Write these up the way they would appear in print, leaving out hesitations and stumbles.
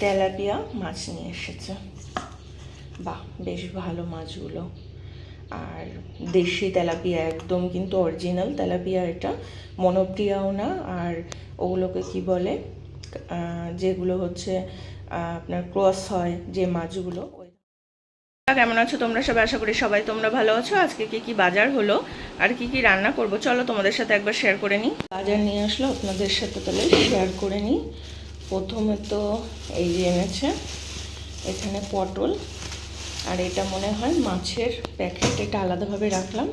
Tilapia মাছ নিয়ে এসেছে। বাহ, বেশ ভালো মাছগুলো। আর দেশি তেলাপিয়া, একদম কিন্তু অরিজিনাল তেলাপিয়া, এটা মনোপ্রিয়াও না। আর ওগুলোকে কি বলে, যেগুলো হচ্ছে আপনার ক্রস হয় যে মাছগুলো। কেমন আছো তোমরা সবাই? আশা করি সবাই তোমরা ভালো আছো। আজকে কি কি বাজার হলো আর কি কি রান্না করব, চলো তোমাদের সাথে একবার শেয়ার করে নিই। বাজার নিয়ে আসলো আপনাদের সাথে, তাহলে শেয়ার করে নিই। প্রথমে তো এই যে এনেছে এখানে পটল, আর এটা মনে হয় মাছের প্যাকেট, এটা আলাদাভাবে রাখলাম,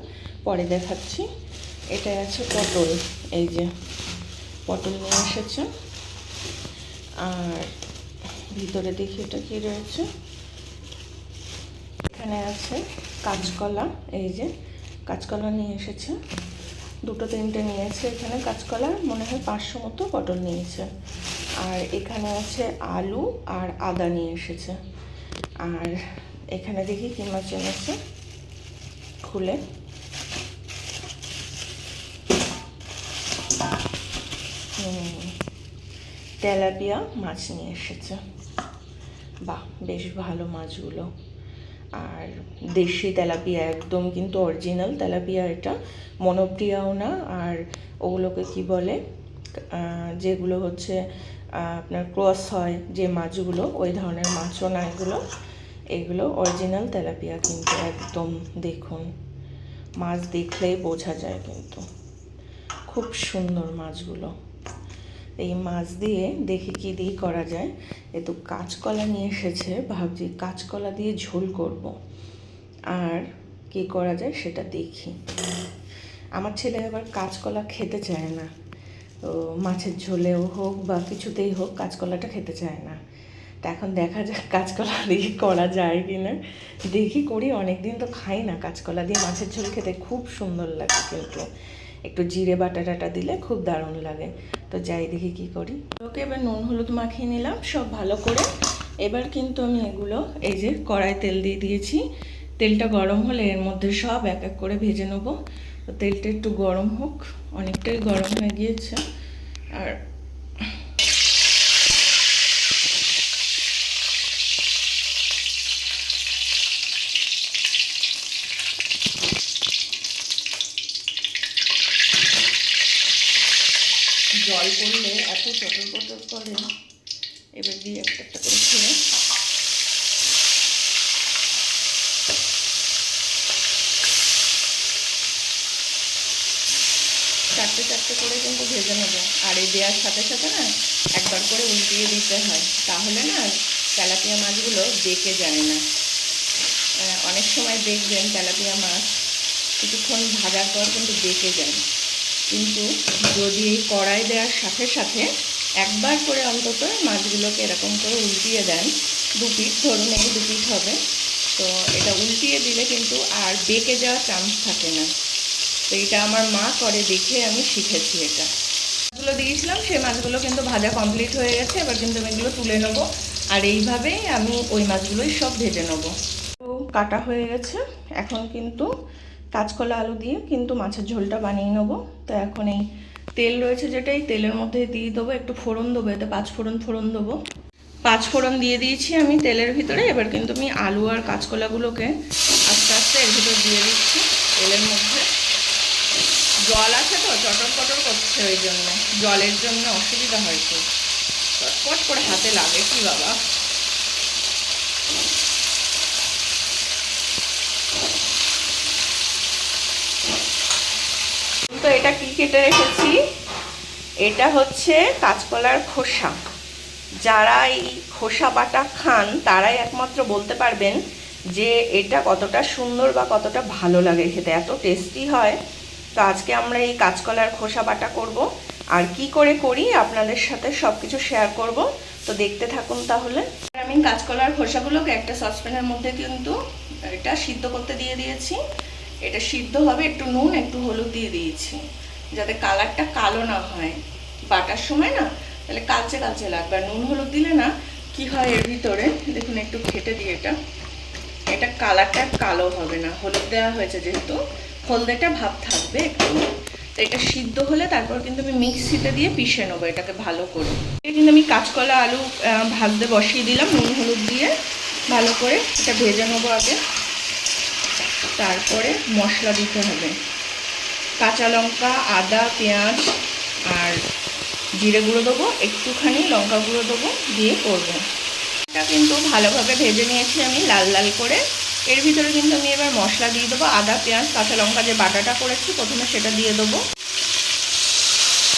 পরে দেখাচ্ছি। এটা আছে পটল, এই যে পটল নিয়ে এসেছে। আর ভিতরে দেখি এটা কি রয়েছে। এখানে আছে কাঁচকলা, এই যে কাঁচকলা নিয়ে এসেছে, দুটো তিনটে নিয়েছে এখানে কাঁচকলা, মনে হয় 500 মতো পটল নিয়েছে। আর এখানে আছে আলু আর আদা নিয়ে এসেছে। আর এখানে দেখি কি মাছ এনেছে, খুলে তেলাপিয়া মাছ নিয়ে এসেছে। বাহ, বেশ ভালো মাছগুলো। আর দেশি তেলাপিয়া, একদম কিন্তু অরিজিনাল তেলাপিয়া, এটা মনোপ্রিয়াও না। আর ওগুলোকে কি বলে, যেগুলো হচ্ছে আপনার ক্রস হয় যে মাছগুলো, ওই ধরনের মাছও না এগুলো। এগুলো অরিজিনাল তেলাপিয়া, কিন্তু একদম দেখুন, মাছ দেখলেই বোঝা যায়, কিন্তু খুব সুন্দর মাছগুলো। এই মাছ দিয়ে দেখি কি দিয়ে করা যায়। তো কাঁচকলা নিয়ে এসেছে, ভাবছি কাঁচকলা দিয়ে ঝোল করব, আর কি করা যায় সেটা দেখি। আমার ছেলে আবার কাঁচকলা খেতে চায় না, তো মাছের ঝোলেও হোক বা কিছুতেই হোক কাঁচকলাটা খেতে চায় না। তা এখন দেখা যাক কাঁচকলা দিয়ে করা যায় কি না, দেখি করি। অনেক দিন তো খাই না কাঁচকলা দিয়ে মাছের ঝোল, খেতে খুব সুন্দর লাগে, কিন্তু একটু জিরে বাটা টাটা দিলে খুব দারুণ লাগে। তো যাই দেখি কি করি। ওকে এবার নুন হলুদ মাখিয়ে নিলাম সব ভালো করে। এবার কিন্তু আমি এগুলো, এই যে কড়াই তেল দিয়ে দিয়েছি, তেলটা গরম হলে এর মধ্যে সব এক এক করে ভেজে নেবো। তো তেলটা একটু গরম হোক, অনেকটাই গরম হয়ে গিয়েছে। আর জল পড়লে এত চটর পটর করে, এবার দিয়ে একটা একটা করে ছেড়ে চারটে চারটে করে কিন্তু ভেজে নেবো। আর এই দেওয়ার সাথে সাথে না একবার করে উল্টিয়ে দিতে হয়, তাহলে না তেলাপিয়া মাছগুলো বেঁকে যায় না। অনেক সময় দেখবেন তেলাপিয়া মাছ কিছুক্ষণ ভাজার পর কিন্তু বেঁকে যায়, কিন্তু যদি এই কড়াই দেওয়ার সাথে সাথে একবার করে অন্তত মাছগুলোকে এরকম করে উল্টিয়ে দেন, 2 পিঠ ধরুন, এই 2 পিঠ হবে, তো এটা উল্টিয়ে দিলে কিন্তু আর বেঁকে যাওয়ার চান্স থাকে না। তো এটা আমার মা করে দেখে আমি শিখেছি। এটা মাছগুলো দিয়েছিলাম, সেই মাছগুলো কিন্তু ভাজা কমপ্লিট হয়ে গেছে। এবার কিন্তু আমি এগুলো তুলে নেবো, আর এইভাবেই আমি ওই মাছগুলোই সব ভেজে নেবো। তো কাটা হয়ে গেছে, এখন কিন্তু কাঁচকলা আলু দিয়ে কিন্তু মাছের ঝোলটা বানিয়ে নেবো। তো এখন এই তেল রয়েছে যেটা, এই তেলের মধ্যে দিয়ে দেবো, একটু ফোড়ন দেবো, এতে 5 ফোড়ন দেবো। 5 ফোড়ন দিয়ে দিয়েছি আমি তেলের ভিতরে। এবার কিন্তু আমি আলু আর কাঁচকলাগুলোকে আস্তে আস্তে এর ভিতর দিয়ে দিচ্ছি তেলের মধ্যে। জল আছে তো চটর পটর করছে, ওই জন্য জলের জন্য অসুবিধা হয়তো, চটপট করে হাতে লাগে কি বাবা। তো এটা কি কেটে রেখেছি, এটা হচ্ছে কাঁচকলার খোসা। যারা এই খোসা বাটা খান তারাই একমাত্র বলতে পারবেন যে এটা কতটা সুন্দর বা কতটা ভালো লাগে খেতে, এত টেস্টি হয়। তো আজকে আমরা এই কাঁচকলার খোসা বাটা করব, আর কি করে করি আপনাদের সাথে সব কিছু শেয়ার করব। তো দেখতে থাকুন তাহলে। আমি কাঁচকলার খোসাগুলোকে একটা সসপ্যানের মধ্যে কিন্তু এটা সিদ্ধ করতে দিয়ে দিয়েছি। এটা সিদ্ধ হবে, একটু নুন একটু হলুদ দিয়ে দিয়েছি, যাতে কালারটা কালো না হয় বাটার সময়, না তাহলে কালচে কালচে লাগবে। আর নুন হলুদ দিলে না কি হয় এর ভিতরে, দেখুন একটু ঘেটে দিয়ে এটা কালারটা কালো হবে না, হলুদ দেওয়া হয়েছে যেহেতু হলদেটা ভাব থাকবে একটু। তো এটা সিদ্ধ হলে তারপর কিন্তু আমি মিক্সিতে দিয়ে পিষে নেবো এটাকে ভালো করে। কিন্তু আমি কাঁচকলা আলু ভাজতে বসিয়ে দিলাম নুন হলুদ দিয়ে, ভালো করে এটা ভেজে নেবো আগে। তারপরে মশলা দিতে হবে, কাঁচা লঙ্কা, আদা, পেঁয়াজ আর জিরে গুঁড়ো দেবো, একটুখানি লঙ্কা গুঁড়ো দেবো, দিয়ে করবো। এটা কিন্তু ভালোভাবে ভেজে নিয়েছি আমি লাল লাল করে। এর ভিতরে কিন্তু আমি এবার মশলা দিয়ে দেবো, আদা, পেঁয়াজ, কাঁচা লঙ্কা যে বাটাটা করেছি প্রথমে সেটা দিয়ে দেবো।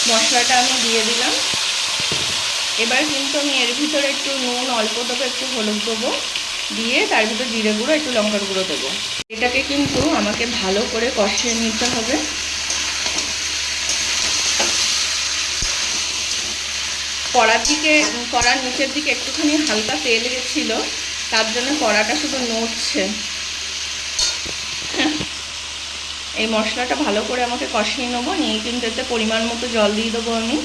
মশলাটা আমি দিয়ে দিলাম। এবার কিন্তু আমি এর ভিতরে একটু নুন অল্প দেবো, একটু হলুদ দেবো, দিয়ে তার ভিতরে জিরে গুঁড়ো, একটু লঙ্কার গুঁড়ো দেবো। এটাকে কিন্তু আমাকে ভালো করে কষিয়ে নিতে হবে। কড়ার নিচের দিকে একটুখানি হালকা তেল গেছিলো, তার জন্য কড়াটা শুধু নড়ছে। এই মশলাটা ভালো করে আমাকে কষিয়ে নেবো, নিয়ে কিন্তু এতে পরিমাণ মতো জল দিয়ে দেবো আমি।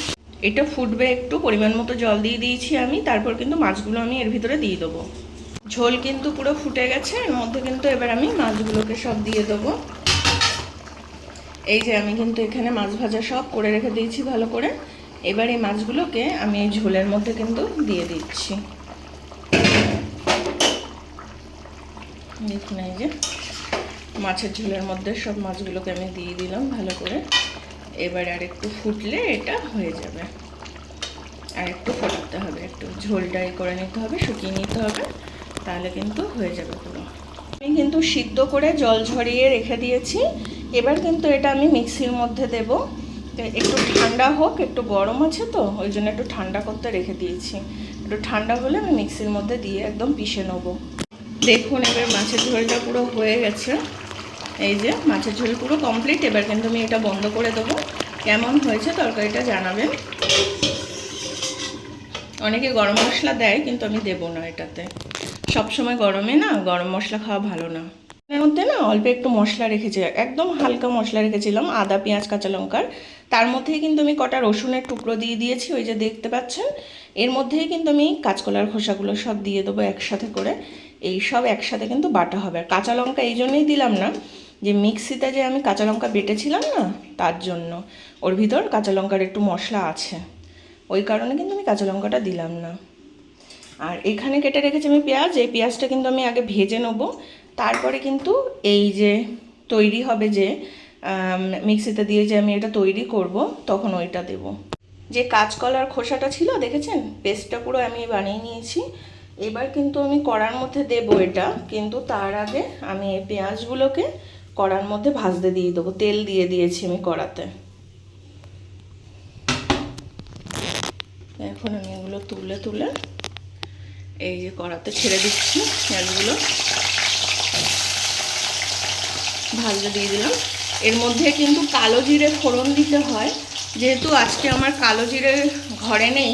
এটা ফুটবে একটু, পরিমাণ মতো জল দিয়ে দিয়েছি আমি। তারপর কিন্তু মাছগুলো আমি এর ভিতরে দিয়ে দেবো। ঝোল কিন্তু পুরো ফুটে গেছে, এর মধ্যে কিন্তু এবার আমি মাছগুলোকে সব দিয়ে দেবো। এই যে আমি কিন্তু এখানে মাছ ভাজা সব করে রেখে দিয়েছি ভালো করে। এবার এই মাছগুলোকে আমি এই ঝোলের মধ্যে কিন্তু দিয়ে দিচ্ছি। দেখুন এই যে মাছের ঝোলের মধ্যে সব মাছগুলোকে আমি দিয়ে দিলাম ভালো করে। এবার আর একটু ফুটলে এটা হয়ে যাবে, আর একটু ফোটাতে হবে, একটু ঝোলটাই করে নিতে হবে, শুকিয়ে নিতে হবে, তাহলে কিন্তু হয়ে যাবে পুরো। আমি কিন্তু সিদ্ধ করে জল ঝরিয়ে রেখে দিয়েছি। এবার কিন্তু এটা আমি মিক্সির মধ্যে দেব। একটু ঠান্ডা হোক, একটু গরম আছে তো ওই জন্য একটু ঠান্ডা করতে রেখে দিয়েছি। একটু ঠান্ডা হলে আমি মিক্সির মধ্যে দিয়ে একদম পিষে নেব। দেখুন এবার মাছের ঝোলটা পুরো হয়ে গেছে। এই যে মাছের ঝোল পুরো কমপ্লিট। এবার কিন্তু আমি এটা বন্ধ করে দেবো। কেমন হয়েছে তরকারিটা জানাবেন। অনেকে গরম মশলা দেয়, কিন্তু আমি দেবো না এটাতে। সবসময় গরমে না গরম মশলা খাওয়া ভালো না। এর মধ্যে না অল্প একটু মশলা রেখেছি, একদম হালকা মশলা রেখেছিলাম, আদা, পেঁয়াজ, কাঁচা লঙ্কার। তার মধ্যেই কিন্তু আমি কটা রসুনের টুকরো দিয়ে দিয়েছি, ওই যে দেখতে পাচ্ছেন। এর মধ্যেই কিন্তু আমি কাঁচকলার খোসাগুলো সব দিয়ে দেবো একসাথে করে। এই সব একসাথে কিন্তু বাটা হবে। আর কাঁচা লঙ্কা এই জন্যই দিলাম না, যে মিক্সিতে যে আমি কাঁচা লঙ্কা বেটেছিলাম না, তার জন্য ওর ভিতর কাঁচা লঙ্কার একটু মশলা আছে, ওই কারণে কিন্তু আমি কাঁচা লঙ্কাটা দিলাম না। আর এখানে কেটে রেখেছি আমি পেঁয়াজ। এই পেঁয়াজটা কিন্তু আমি আগে ভেজে নেবো, তারপরে কিন্তু এই যে তৈরি হবে যে মিক্সিতে দিয়ে যে আমি এটা তৈরি করব, তখন ওইটা দেব। যে কাঁচকলার খোসাটা ছিল দেখেছেন, পেস্টটা পুরো আমি বানিয়ে নিয়েছি। এবার কিন্তু আমি কড়ার মধ্যে দেব এটা, কিন্তু তার আগে আমি এই পেঁয়াজগুলোকে কড়ার মধ্যে ভাজতে দিয়ে দেবো। তেল দিয়ে দিয়েছি আমি কড়াতে। এখন আমি এগুলো তুলে তুলে এই যে কড়াতে ছেড়ে দিচ্ছি। পেঁয়াজগুলো ভাজতে দিয়ে দিলাম। এর মধ্যে কিন্তু কালো জিরে ফোড়ন দিতে হয়, যেহেতু আজকে আমার কালো জিরে ঘরে নেই,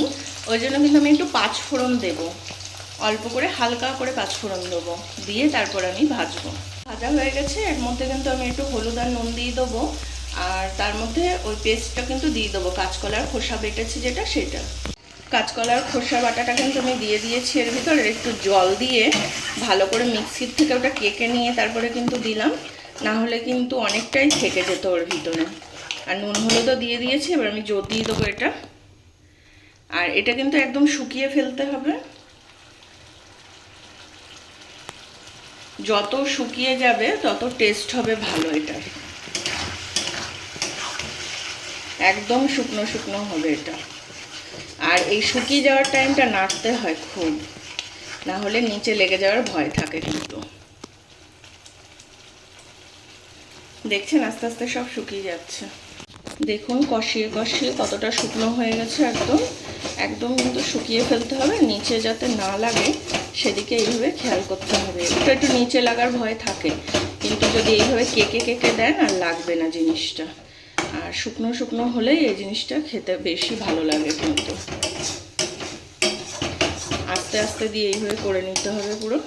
ওই জন্য কিন্তু আমি একটু পাঁচ ফোড়ন দেবো, অল্প করে হালকা করে পাঁচ ফোড়ন দেবো, দিয়ে তারপর আমি ভাজবো। ভাজা হয়ে গেছে। এর মধ্যে কিন্তু আমি একটু হলুদ আর নুন দিয়ে দেবো, আর তার মধ্যে ওই পেস্টটা কিন্তু দিয়ে দেবো, কাঁচকলার খোসা বেটেছি যেটা, সেটা। কাঁচকলার খোসা বাটাটা কিন্তু আমি দিয়ে দিয়েছি এর ভিতরে। একটু জল দিয়ে ভালো করে মিক্সির থেকে ওটা কেটে নিয়ে তারপরে কিন্তু দিলাম, না হলে কিন্তু অনেকটাই থেকে যেত ওর ভিতরে। আর নুন হলুদও দিয়ে দিয়েছি। এবার আমি জল দিয়ে দেবো এটা। আর এটা কিন্তু একদম শুকিয়ে ফেলতে হবে। যত শুকিয়ে যাবে তত টেস্ট হবে ভালো এটার। একদম শুকনো শুকনো হবে এটা। আর এই শুকিয়ে যাওয়ার টাইমটা নাড়তে হয় খুব, না হলে নিচে লেগে যাওয়ার ভয় থাকে। কিন্তু দেখছেন আস্তে আস্তে সব শুকিয়ে যাচ্ছে। দেখুন কষিয়ে কষিয়ে কতটা শুকনো হয়ে গেছে। একদম একদম কিন্তু শুকিয়ে ফেলতে হবে, নিচে যাতে না লাগে সেদিকে এইভাবে খেয়াল করতে হবে। একটু একটু নিচে লাগার ভয় থাকে, কিন্তু যদি এইভাবে কেকে কেকে দেন আর লাগবে না জিনিসটা। আর শুকনো শুকনো হলেই এই জিনিসটা খেতে বেশি ভালো লাগে। কিন্তু আস্তে আস্তে দিয়ে এইভাবে করে নিতে হবে পুরো।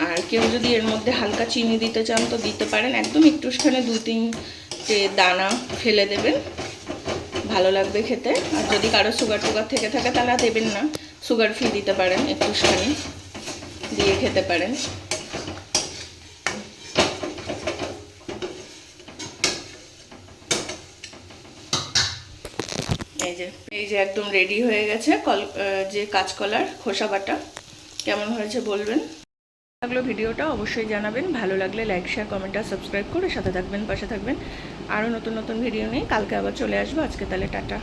আর কেউ যদি এর মধ্যে হালকা চিনি দিতে চান তো দিতে পারেন, একদম একটুখানি 2-3টে দানা ফেলে দেবেন, ভালো লাগবে খেতে। আর যদি কারো সুগার টুগার থেকে থাকে তাহলে দেবেন না, সুগার ফ্রি দিতে পারেন, একটুখানি দিয়ে খেতে পারেন। এই যে একদম রেডি হয়ে গেছে যে কাঁচকলার খোসা বাটা। কেমন হয়েছে বলবেন। লাগলো ভিডিওটা অবশ্যই জানাবেন। ভালো লাগলে লাইক শেয়ার কমেন্ট আর সাবস্ক্রাইব করে সাথে থাকবেন, পাশে থাকবেন। আরও নতুন নতুন ভিডিও নিয়ে কালকে আবার চলে আসবো। আজকে তাহলে টাটা।